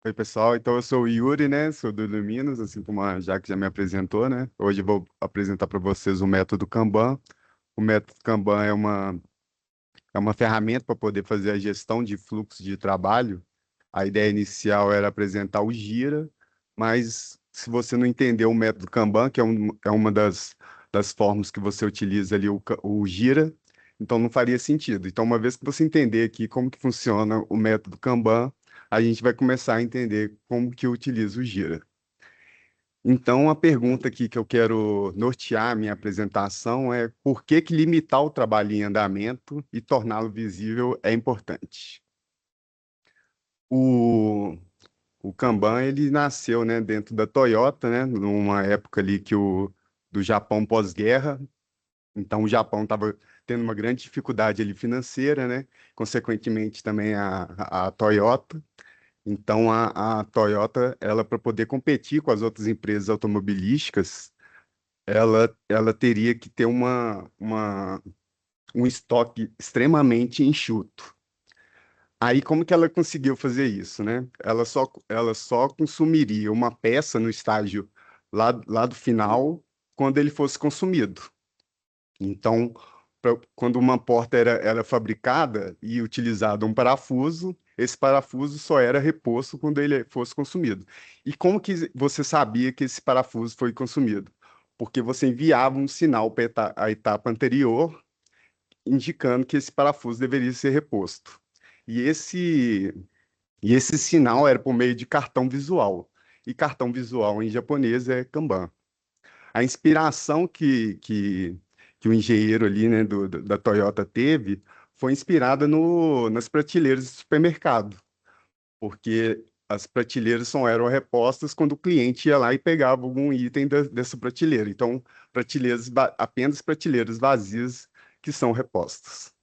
Oi, pessoal. Então, eu sou o Yuri, né? Sou do Luminos, assim como a Jaque já me apresentou, né? Hoje eu vou apresentar para vocês o método Kanban. O método Kanban é uma ferramenta para poder fazer a gestão de fluxo de trabalho. A ideia inicial era apresentar o Gira, mas se você não entender o método Kanban, que é uma das formas que você utiliza ali o Gira, então não faria sentido. Então, uma vez que você entender aqui como que funciona o método Kanban, a gente vai começar a entender como que utiliza o Gira. Então, a pergunta aqui que eu quero nortear a minha apresentação é por que que limitar o trabalho em andamento e torná-lo visível é importante? O, o Kanban, ele nasceu, né, dentro da Toyota, né, numa época ali do Japão pós-guerra. Então, o Japão estava tendo uma grande dificuldade ali financeira, né, consequentemente também a Toyota. Então, a Toyota, ela para poder competir com as outras empresas automobilísticas, ela teria que ter um estoque extremamente enxuto. Aí, como que ela conseguiu fazer isso, né? Ela só consumiria uma peça no estágio lá do final, quando ele fosse consumido. Então, quando uma porta era fabricada e utilizado um parafuso, esse parafuso só era reposto quando ele fosse consumido. E como que você sabia que esse parafuso foi consumido? Porque você enviava um sinal para a etapa anterior, indicando que esse parafuso deveria ser reposto. E esse, e esse sinal era por meio de cartão visual. E cartão visual em japonês é Kanban. A inspiração que o engenheiro ali, né, da Toyota teve foi inspirada nas prateleiras do supermercado, porque as prateleiras só eram repostas quando o cliente ia lá e pegava algum item dessa prateleira. Então, apenas prateleiras vazias que são repostas.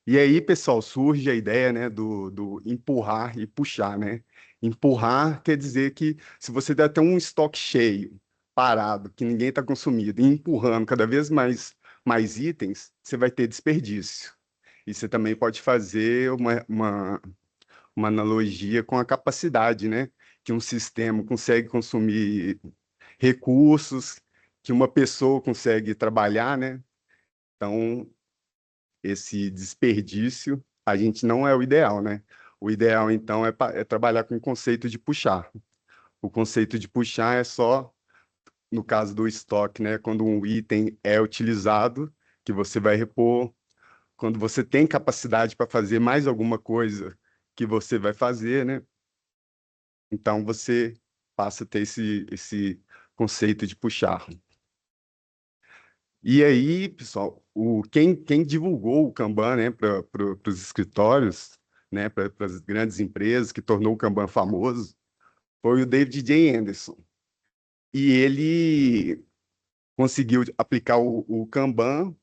E aí, pessoal, surge a ideia, né, do empurrar e puxar, né? Empurrar quer dizer que se você der até um estoque cheio, parado, que ninguém está consumindo, e empurrando cada vez mais itens, você vai ter desperdício. E você também pode fazer uma analogia com a capacidade, né? Que um sistema consegue consumir recursos, que uma pessoa consegue trabalhar, né? Então, esse desperdício, a gente não é o ideal, né? O ideal, então, é trabalhar com o conceito de puxar. O conceito de puxar é só, no caso do estoque, né? Quando um item é utilizado, que você vai repor. Quando você tem capacidade para fazer mais alguma coisa que você vai fazer, né? Então, você passa a ter esse conceito de puxar. E aí, pessoal, quem divulgou o Kanban, né, para os escritórios, né, para as grandes empresas, que tornou o Kanban famoso, foi o David J. Anderson. E ele conseguiu aplicar o Kanban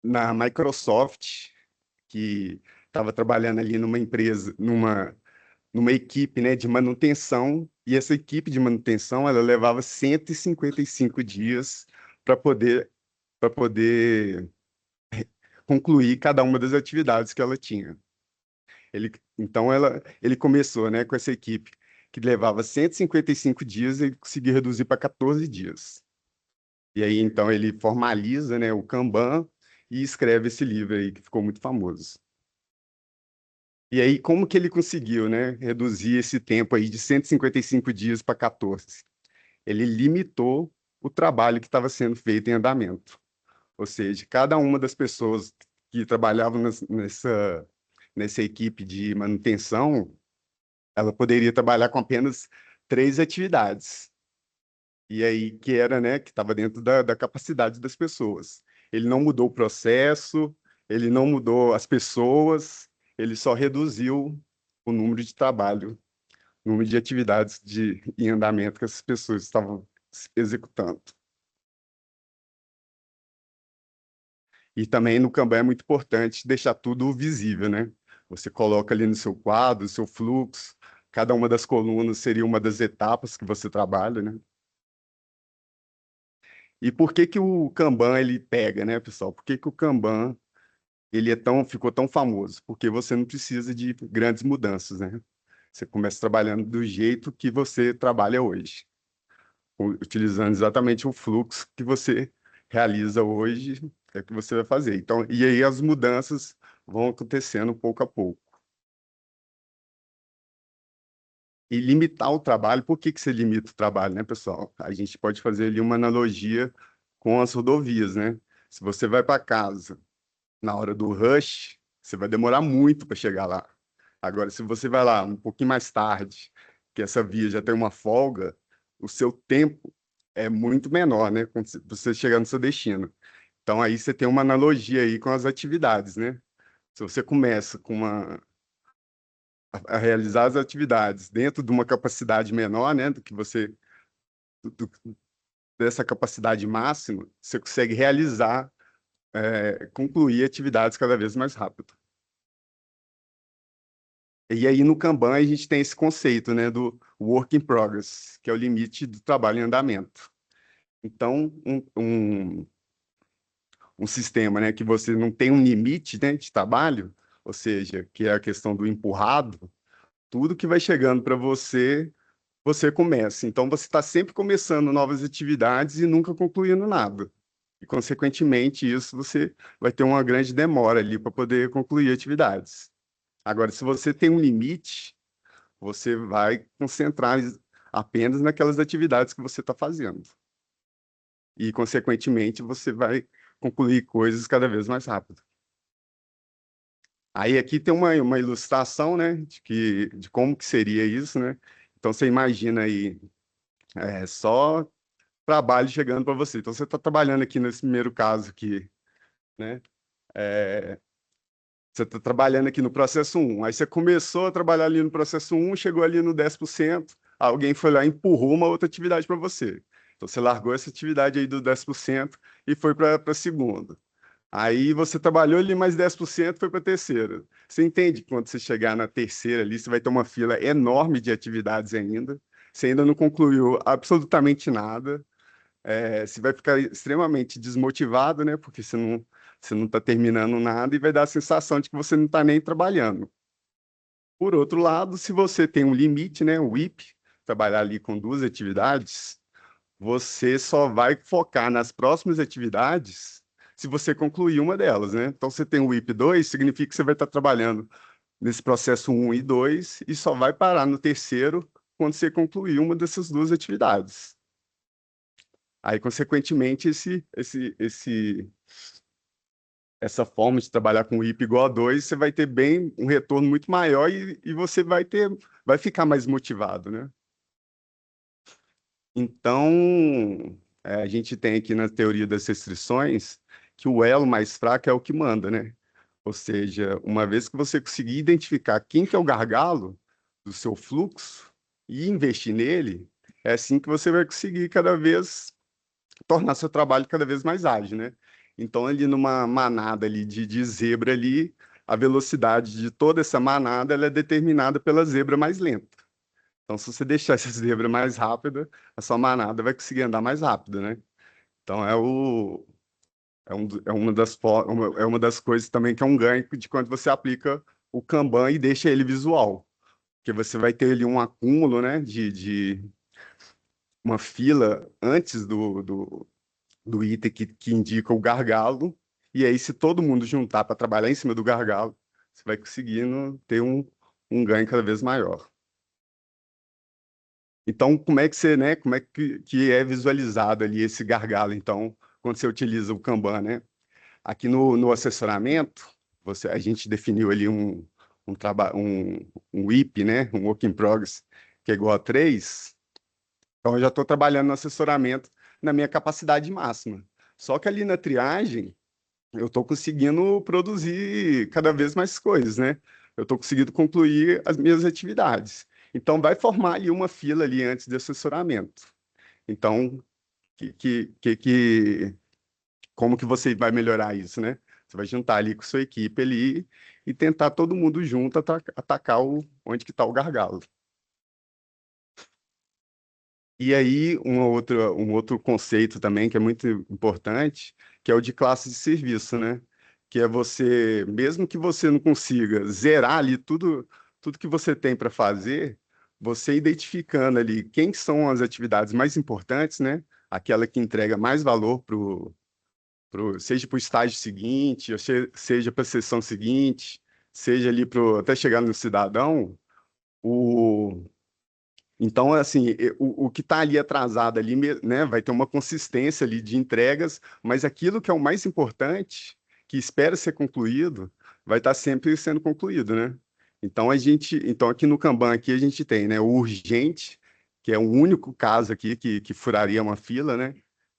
na Microsoft, que estava trabalhando ali numa empresa, numa equipe, né, de manutenção, e essa equipe de manutenção, ela levava 155 dias para poder concluir cada uma das atividades que ela tinha. Ele começou, né, com essa equipe que levava 155 dias e conseguiu reduzir para 14 dias. E aí, então, ele formaliza, né, o Kanban e escreve esse livro aí, que ficou muito famoso. E aí, como que ele conseguiu, né, reduzir esse tempo aí de 155 dias para 14? Ele limitou o trabalho que estava sendo feito em andamento. Ou seja, cada uma das pessoas que trabalhavam nessa equipe de manutenção, ela poderia trabalhar com apenas 3 atividades. E aí, que era, né, que estava dentro da capacidade das pessoas. Ele não mudou o processo, ele não mudou as pessoas, ele só reduziu o número de trabalho, o número de atividades em andamento que essas pessoas estavam executando. E também no Kanban é muito importante deixar tudo visível, né? Você coloca ali no seu quadro, o seu fluxo, cada uma das colunas seria uma das etapas que você trabalha, né? E por que que o Kanban ele pega, né, pessoal? Por que que o Kanban ficou tão famoso? Porque você não precisa de grandes mudanças, né? Você começa trabalhando do jeito que você trabalha hoje, utilizando exatamente o fluxo que você realiza hoje, é o que você vai fazer. Então, e aí as mudanças vão acontecendo pouco a pouco. E limitar o trabalho, por que que você limita o trabalho, né, pessoal? A gente pode fazer ali uma analogia com as rodovias, né? Se você vai para casa na hora do rush, você vai demorar muito para chegar lá. Agora, se você vai lá um pouquinho mais tarde, que essa via já tem uma folga, o seu tempo é muito menor, né? Quando você chegar no seu destino. Então, aí você tem uma analogia aí com as atividades, né? Se você começa a realizar as atividades dentro de uma capacidade menor, né, do que você, do- dessa capacidade máxima, você consegue realizar, concluir atividades cada vez mais rápido. E aí no Kanban a gente tem esse conceito, né, do work in progress, que é o limite do trabalho em andamento. Então, um sistema, né, que você não tem um limite, né, de trabalho, ou seja, que é a questão do empurrado, tudo que vai chegando para você, você começa. Então, você está sempre começando novas atividades e nunca concluindo nada. E, consequentemente, isso você vai ter uma grande demora ali para poder concluir atividades. Agora, se você tem um limite, você vai concentrar apenas naquelas atividades que você está fazendo. E, consequentemente, você vai concluir coisas cada vez mais rápido. Aí aqui tem uma ilustração, né, de como que seria isso, né? Então, você imagina aí, só trabalho chegando para você. Então, você está trabalhando aqui nesse primeiro caso aqui, né? É, você está trabalhando aqui no processo um. Aí você começou a trabalhar ali no processo um, chegou ali no 10%, alguém foi lá e empurrou uma outra atividade para você. Então, você largou essa atividade aí do 10% e foi para a segunda. Aí você trabalhou ali mais 10%, foi para a terceira. Você entende que quando você chegar na terceira ali, você vai ter uma fila enorme de atividades ainda. Você ainda não concluiu absolutamente nada. Você vai ficar extremamente desmotivado, né? Porque você não está terminando nada e vai dar a sensação de que você não está nem trabalhando. Por outro lado, se você tem um limite, né? O WIP, trabalhar ali com duas atividades, você só vai focar nas próximas atividades se você concluir uma delas, né? Então, você tem o WIP 2, significa que você vai estar trabalhando nesse processo um e 2 e só vai parar no terceiro quando você concluir uma dessas duas atividades. Aí, consequentemente, essa forma de trabalhar com IP igual a 2, você vai ter bem um retorno muito maior e você vai ficar mais motivado, né? Então, a gente tem aqui na teoria das restrições que o elo mais fraco é o que manda, né? Ou seja, uma vez que você conseguir identificar quem que é o gargalo do seu fluxo e investir nele, é assim que você vai conseguir cada vez tornar seu trabalho cada vez mais ágil, né? Então, ali numa manada ali de zebra ali, a velocidade de toda essa manada ela é determinada pela zebra mais lenta. Então, se você deixar essa zebra mais rápida, a sua manada vai conseguir andar mais rápido, né? Então, é uma das coisas também que é um ganho de quando você aplica o Kanban e deixa ele visual. Porque você vai ter ali um acúmulo, né, de uma fila antes do item que indica o gargalo, e aí, se todo mundo juntar para trabalhar em cima do gargalo, você vai conseguindo ter um ganho cada vez maior. Então, como é que você, né, como é que é visualizado ali esse gargalo, então, quando você utiliza o Kanban, né? Aqui no assessoramento, a gente definiu ali um WIP, né, um Work in Progress, que é igual a 3. Então, eu já estou trabalhando no assessoramento na minha capacidade máxima. Só que ali na triagem, eu estou conseguindo produzir cada vez mais coisas, né? Eu estou conseguindo concluir as minhas atividades. Então, vai formar ali uma fila ali antes de assessoramento. Então, como que você vai melhorar isso, né? Você vai juntar ali com sua equipe ali e tentar todo mundo junto atacar onde que está o gargalo. E aí, um outro conceito também que é muito importante, que é o de classe de serviço, né? Que é você, mesmo que você não consiga zerar ali tudo, tudo que você tem para fazer, você identificando ali quem são as atividades mais importantes, né? Aquela que entrega mais valor seja para o estágio seguinte, ou seja para a sessão seguinte, seja ali até chegar no cidadão, o, então, assim, o que está ali atrasado ali, né, vai ter uma consistência ali de entregas, mas aquilo que é o mais importante, que espera ser concluído, vai estar sempre sendo concluído, né? Então aqui no Kanban aqui a gente tem, né, o urgente, que é o único caso aqui que furaria uma fila, né?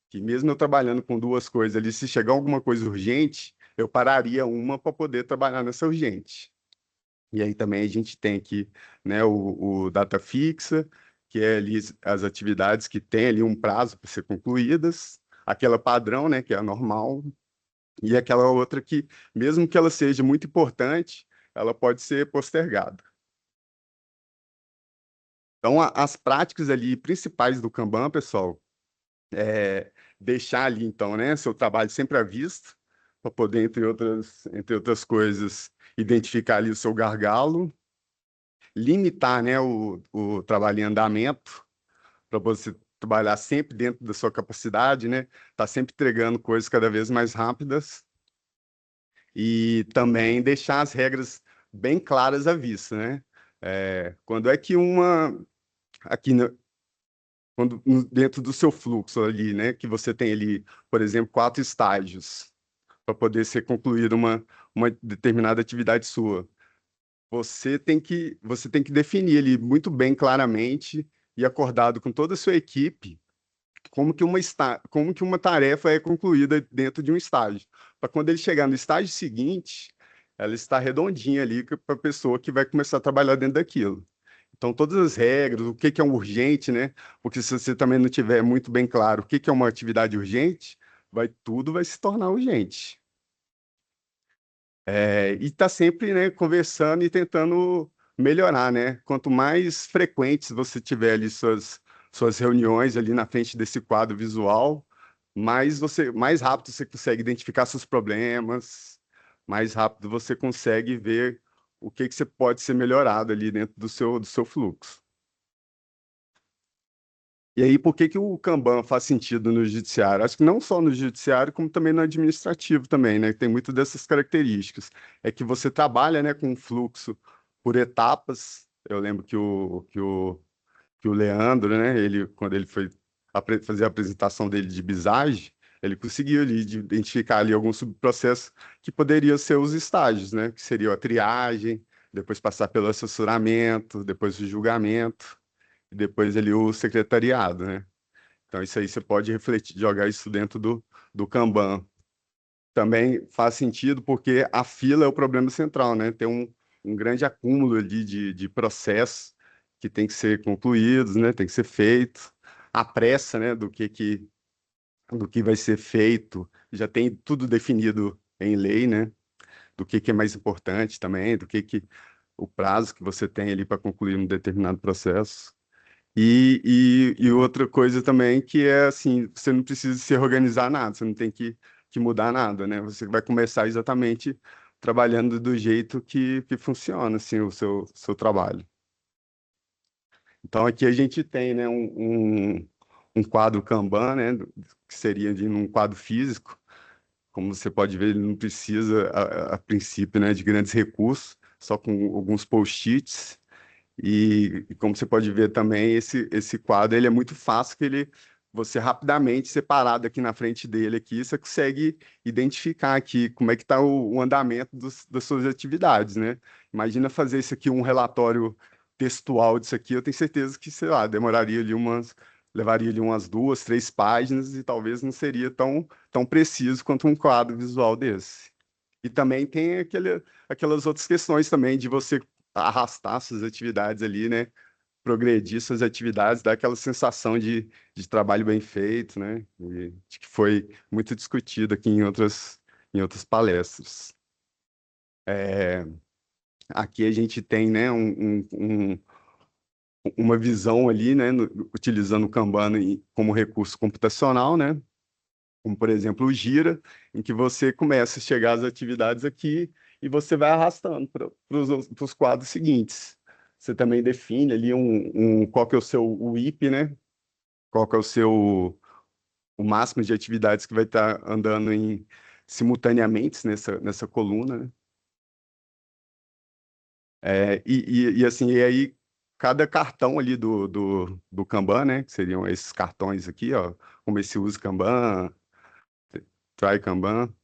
Que mesmo eu trabalhando com duas coisas ali, se chegar alguma coisa urgente, eu pararia uma para poder trabalhar nessa urgente. E aí também a gente tem aqui, né, o data fixa, que é ali as atividades que tem ali um prazo para ser concluídas, aquela padrão, né, que é a normal, e aquela outra que, mesmo que ela seja muito importante, ela pode ser postergada. Então, as práticas ali principais do Kanban, pessoal, é deixar ali, então, né, seu trabalho sempre à vista, para poder, entre outras coisas, identificar ali o seu gargalo, limitar, né, o trabalho em andamento, para você trabalhar sempre dentro da sua capacidade, né? Tá sempre entregando coisas cada vez mais rápidas e também deixar as regras bem claras à vista, né? Quando é que aqui dentro do seu fluxo ali, né, que você tem ali, por exemplo, 4 estágios para poder ser concluída uma determinada atividade sua. Você tem que definir ali muito bem claramente e acordado com toda a sua equipe como que uma tarefa é concluída dentro de um estágio. Para quando ele chegar no estágio seguinte, ela está redondinha ali para a pessoa que vai começar a trabalhar dentro daquilo. Então, todas as regras, o que que é um urgente, né? Porque se você também não tiver muito bem claro o que que é uma atividade urgente, tudo vai se tornar urgente. E tá sempre, né, conversando e tentando melhorar, né? Quanto mais frequentes você tiver ali suas reuniões ali na frente desse quadro visual, mais rápido você consegue identificar seus problemas, mais rápido você consegue ver o que que você pode ser melhorado ali dentro do seu fluxo. E aí, por que que o Kanban faz sentido no judiciário? Acho que não só no judiciário, como também no administrativo também, né? Tem muito dessas características. É que você trabalha, né, com um fluxo por etapas. Eu lembro que o Leandro, né, quando ele foi fazer a apresentação dele de bisagem, ele conseguiu ali identificar ali alguns subprocessos que poderiam ser os estágios, né? Que seria a triagem, depois passar pelo assessoramento, depois o julgamento e depois ali o secretariado, né? Então isso aí você pode refletir, jogar isso dentro do Kanban. Também faz sentido porque a fila é o problema central, né? Tem um grande acúmulo ali de processos que tem que ser concluídos, né? Tem que ser feito. A pressa, né? Do que vai ser feito, já tem tudo definido em lei, né? Do que é mais importante também, o prazo que você tem ali para concluir um determinado processo. E outra coisa também que é assim, você não precisa se organizar nada, você não tem que mudar nada, né? Você vai começar exatamente trabalhando do jeito que funciona, assim, o seu trabalho. Então aqui a gente tem, né, um quadro Kanban, né, que seria de um quadro físico. Como você pode ver, ele não precisa, a princípio, né, de grandes recursos, só com alguns post-its. E como você pode ver também, esse quadro ele é muito fácil você rapidamente, separado aqui na frente dele, aqui, você consegue identificar aqui como é que está o andamento das suas atividades, né? Imagina fazer isso aqui, um relatório textual disso aqui, eu tenho certeza que, sei lá, levaria ali umas 2, 3 páginas e talvez não seria tão preciso quanto um quadro visual desse. E também tem aquelas outras questões também de você arrastar suas atividades ali, né? Progredir suas atividades, dar aquela sensação de trabalho bem feito, né? E de que foi muito discutido aqui em outras palestras. É, aqui a gente tem, né, uma visão ali, né, utilizando o Kanban como recurso computacional, né? como por exemplo o gira, em que você começa a chegar às atividades aqui e você vai arrastando para os quadros seguintes. Você também define ali qual que é o seu WIP, né? Qual que é o máximo de atividades que vai estar andando simultaneamente nessa coluna, né? Assim, e aí cada cartão ali do Kanban, né? Que seriam esses cartões aqui, ó, como esse uso Kanban, Try Kanban.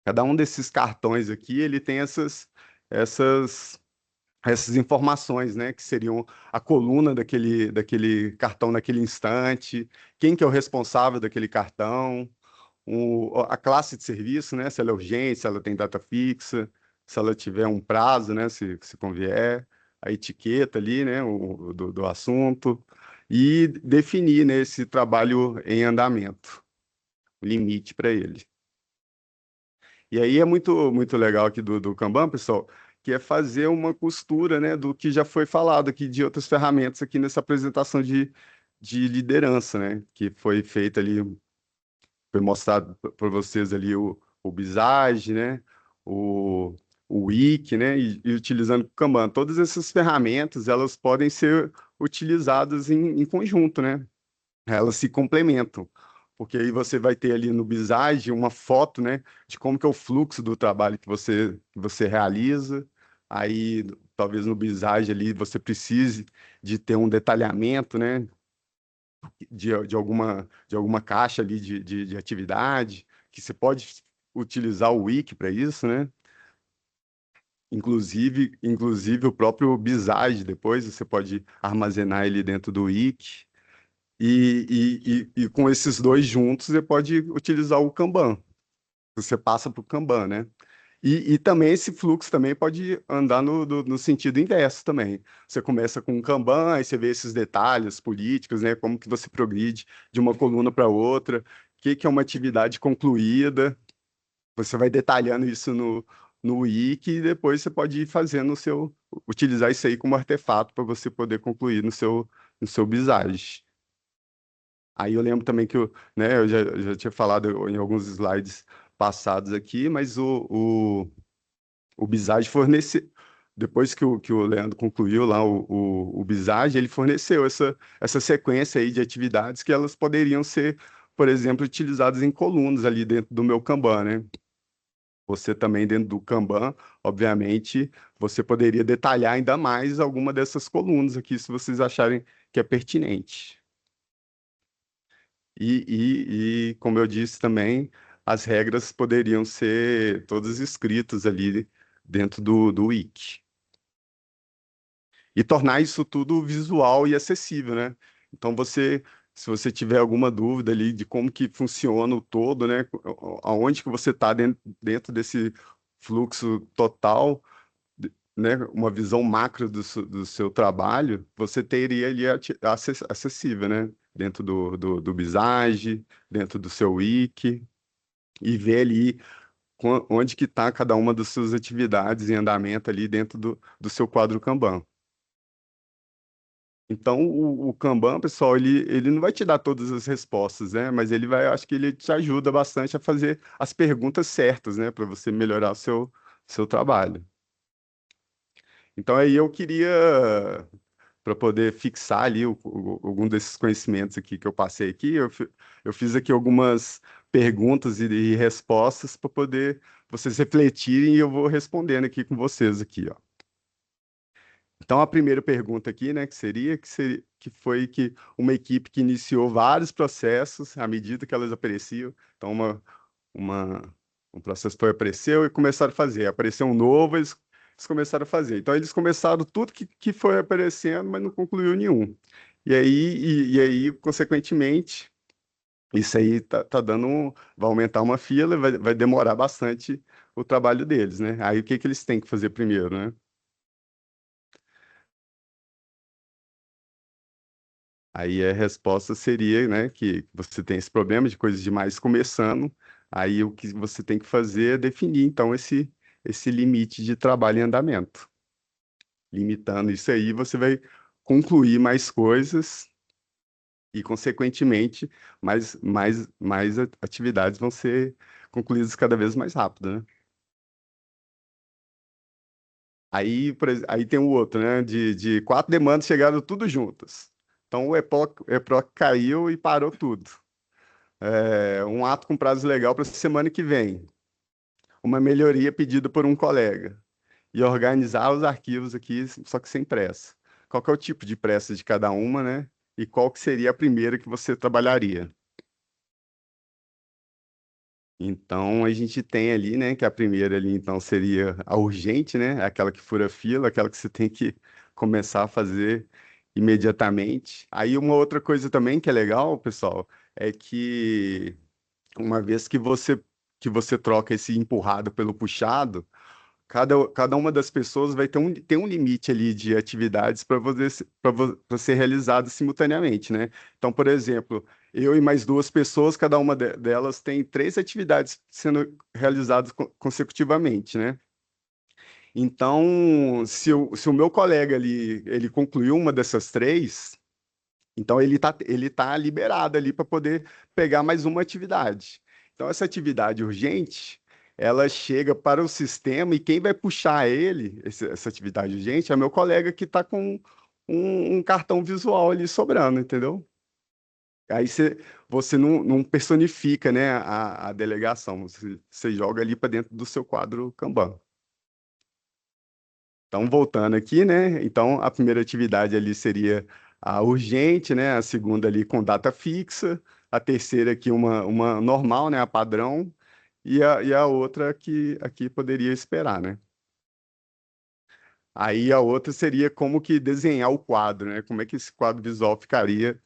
Cada um desses cartões aqui, ele tem essas, essas informações, né? Que seriam a coluna daquele cartão naquele instante, quem que é o responsável daquele cartão, a classe de serviço, né? Se ela é urgente, se ela tem data fixa, se ela tiver um prazo, né? Se convier, a etiqueta ali, né? Do assunto, e definir, né, esse trabalho em andamento, o limite para ele. E aí é muito legal aqui do Kanban, pessoal, que é fazer uma costura, né, do que já foi falado aqui de outras ferramentas aqui nessa apresentação de liderança, né, que foi feita ali, foi mostrado para vocês ali o Visage, né, o, o Wiki, né, e utilizando o Kanban. Todas essas ferramentas, elas podem ser utilizadas em conjunto, né, elas se complementam, porque aí você vai ter ali no Visage uma foto, né, de como que é o fluxo do trabalho que você realiza. Aí, talvez no Visage ali você precise de ter um detalhamento, né, de alguma caixa ali de atividade, que você pode utilizar o Wiki para isso, né? Inclusive o próprio Visage, depois você pode armazenar ele dentro do Wiki. E com esses dois juntos, você pode utilizar o Kanban. Você passa para o Kanban, né? E também esse fluxo também pode andar no sentido inverso também. Você começa com um Kanban, aí você vê esses detalhes políticos, né? Como que você progride de uma coluna para outra, o que é uma atividade concluída. Você vai detalhando isso no Wiki e depois você pode ir fazendo utilizar isso aí como artefato para você poder concluir no seu Visage. Aí eu lembro também que eu já tinha falado em alguns slides passados aqui, mas o Visage depois que o Leandro concluiu lá o Visage, ele forneceu essa sequência aí de atividades que elas poderiam ser, por exemplo, utilizadas em colunas ali dentro do meu Kanban, né? Você também dentro do Kanban, obviamente, você poderia detalhar ainda mais alguma dessas colunas aqui, se vocês acharem que é pertinente. Como eu disse também, as regras poderiam ser todas escritas ali dentro do Wiki. E tornar isso tudo visual e acessível, né? Então, se você tiver alguma dúvida ali de como que funciona o todo, né? Aonde que você está dentro desse fluxo total, né? Uma visão macro do seu trabalho, você teria ali acessível, né? Dentro do Visage, dentro do seu Wiki, e ver ali onde que está cada uma das suas atividades em andamento ali dentro do seu quadro Kanban. Então, o Kanban, pessoal, ele não vai te dar todas as respostas, né? Mas acho que ele te ajuda bastante a fazer as perguntas certas, né? Para você melhorar o seu trabalho. Então, aí eu queria, para poder fixar ali algum desses conhecimentos aqui que eu passei aqui, eu fiz aqui algumas perguntas e respostas para poder vocês refletirem e eu vou respondendo aqui com vocês aqui, ó. Então, a primeira pergunta aqui, né, que foi que uma equipe que iniciou vários processos à medida que elas apareciam. Então, uma, um processo apareceu e começaram a fazer. Apareceu um novo, eles começaram a fazer. Então, eles começaram tudo que foi aparecendo, mas não concluiu nenhum. E aí, consequentemente, isso aí tá dando vai aumentar uma fila, vai demorar bastante o trabalho deles, né? Aí, o que que eles têm que fazer primeiro, né? Aí a resposta seria, né, que você tem esse problema de coisas demais começando, aí o que você tem que fazer é definir, então, esse limite de trabalho em andamento. Limitando isso aí, você vai concluir mais coisas e, consequentemente, mais atividades vão ser concluídas cada vez mais rápido, né? Aí, aí tem o outro, né? De quatro demandas chegaram tudo juntas. Então o EPROC caiu e parou tudo. Um ato com prazo legal para a semana que vem. Uma melhoria pedida por um colega. E organizar os arquivos aqui, só que sem pressa. Qual que é o tipo de pressa de cada uma, né? E qual que seria a primeira que você trabalharia? Então, a gente tem ali, né, que a primeira ali, então, seria a urgente, né, aquela que fura fila, aquela que você tem que começar a fazer imediatamente. Aí, uma outra coisa também que é legal, pessoal, é que uma vez que você troca esse empurrado pelo puxado, cada uma das pessoas vai ter um limite ali de atividades para ser realizadas simultaneamente, né? Então, por exemplo, eu e mais duas pessoas, cada uma delas tem três atividades sendo realizadas consecutivamente, né? Então, se o meu colega ali, ele concluiu uma dessas três, então ele tá liberado ali para poder pegar mais uma atividade. Então essa atividade urgente, ela chega para o sistema e quem vai puxar essa atividade urgente, é meu colega que está com um cartão visual ali sobrando, entendeu? Aí você não personifica, né, a delegação, você joga ali para dentro do seu quadro Kanban. Então, voltando aqui, né? Então, a primeira atividade ali seria a urgente, né? A segunda ali com data fixa, a terceira aqui uma normal, né? A padrão, e a outra que aqui poderia esperar, né? Aí a outra seria como que desenhar o quadro, né? Como é que esse quadro visual ficaria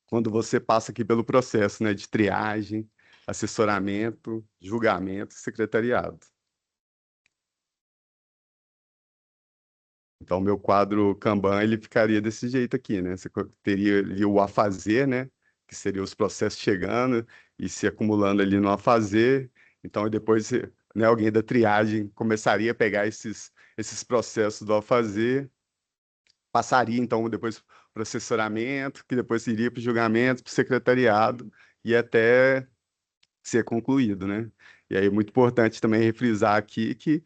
quando você passa aqui pelo processo, né? De triagem, assessoramento, julgamento, secretariado. Então, meu quadro Kanban, ele ficaria desse jeito aqui, né? Você teria ali o a fazer, né? Que seria os processos chegando e se acumulando ali no a fazer. Então, e depois, né, alguém da triagem começaria a pegar esses processos do a fazer, passaria, então, depois para o assessoramento, que depois iria para o julgamento, para o secretariado e até ser concluído, né? E aí, muito importante também refrisar aqui que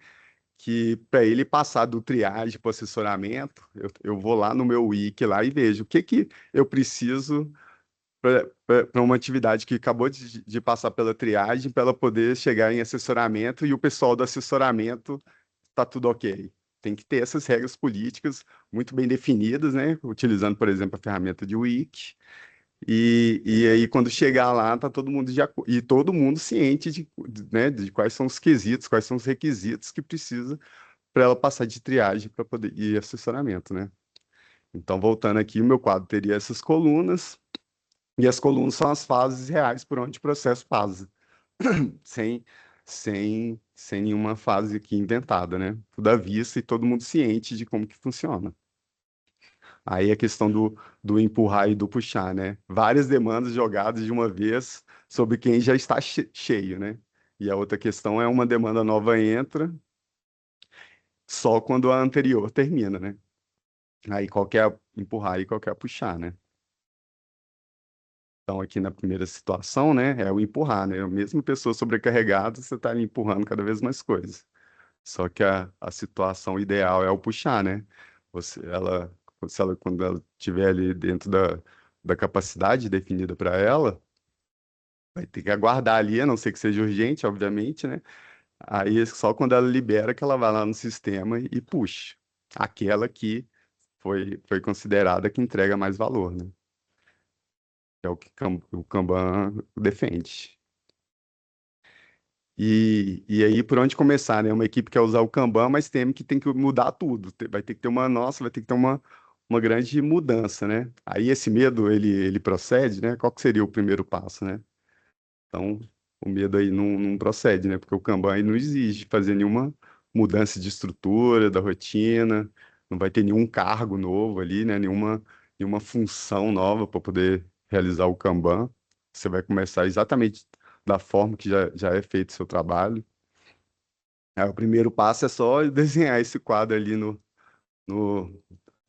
para ele passar do triagem para o assessoramento, eu vou lá no meu wiki lá e vejo o que que eu preciso para uma atividade que acabou de passar pela triagem para ela poder chegar em assessoramento e o pessoal do assessoramento está tudo ok. Tem que ter essas regras políticas muito bem definidas, né? Utilizando, por exemplo, a ferramenta de wiki. E aí, quando chegar lá, tá todo mundo e todo mundo ciente né, de quais são os quesitos, quais são os requisitos que precisa para ela passar de triagem para poder ir assessoramento, né? Então, voltando aqui, o meu quadro teria essas colunas, e as colunas são as fases reais por onde o processo passa, sem, sem nenhuma fase aqui inventada, né? Tudo à vista e todo mundo ciente de como que funciona. Aí a questão do empurrar e do puxar, né? Várias demandas jogadas de uma vez sobre quem já está cheio, né? E a outra questão é uma demanda nova entra só quando a anterior termina, né? Aí qual que é empurrar e qual que é puxar, né? Então, aqui na primeira situação, né, é o empurrar, né? A mesma pessoa sobrecarregada, você está empurrando cada vez mais coisas. Só que a situação ideal é o puxar, né? Se ela, quando ela estiver ali dentro da capacidade definida para ela, vai ter que aguardar ali, a não ser que seja urgente, obviamente, né? Aí, só quando ela libera que ela vai lá no sistema e puxa. Aquela que foi considerada que entrega mais valor, né? É o que o Kanban defende. E aí, por onde começar, né? Uma equipe quer usar o Kanban, mas tem que mudar tudo. Vai ter que ter vai ter que ter uma grande mudança, né? Aí esse medo, ele procede, né? Qual que seria o primeiro passo, né? Então, o medo aí não procede, né? Porque o Kanban aí não exige fazer nenhuma mudança de estrutura, da rotina, não vai ter nenhum cargo novo ali, né? Nenhuma função nova para poder realizar o Kanban. Você vai começar exatamente da forma que já é feito o seu trabalho. Aí, o primeiro passo é só desenhar esse quadro ali no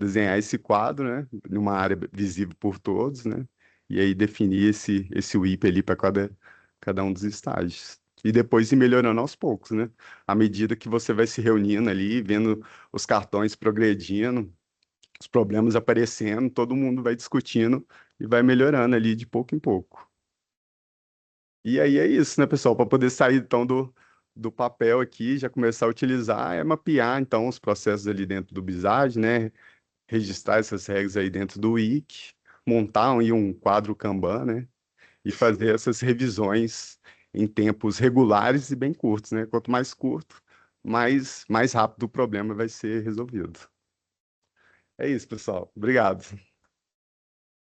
desenhar esse quadro, né? Numa área visível por todos, né? e aí definir esse WIP ali para cada um dos estágios. E depois ir melhorando aos poucos, né? À medida que você vai se reunindo ali, vendo os cartões progredindo, os problemas aparecendo, todo mundo vai discutindo e vai melhorando ali de pouco em pouco. E aí é isso, né, pessoal? Para poder sair então do papel aqui, já começar a utilizar, é mapear então os processos ali dentro do Visage, né? Registrar essas regras aí dentro do Wiki, montar um quadro Kanban, né? E fazer essas revisões em tempos regulares e bem curtos, né? Quanto mais curto, mais rápido o problema vai ser resolvido. É isso, pessoal. Obrigado.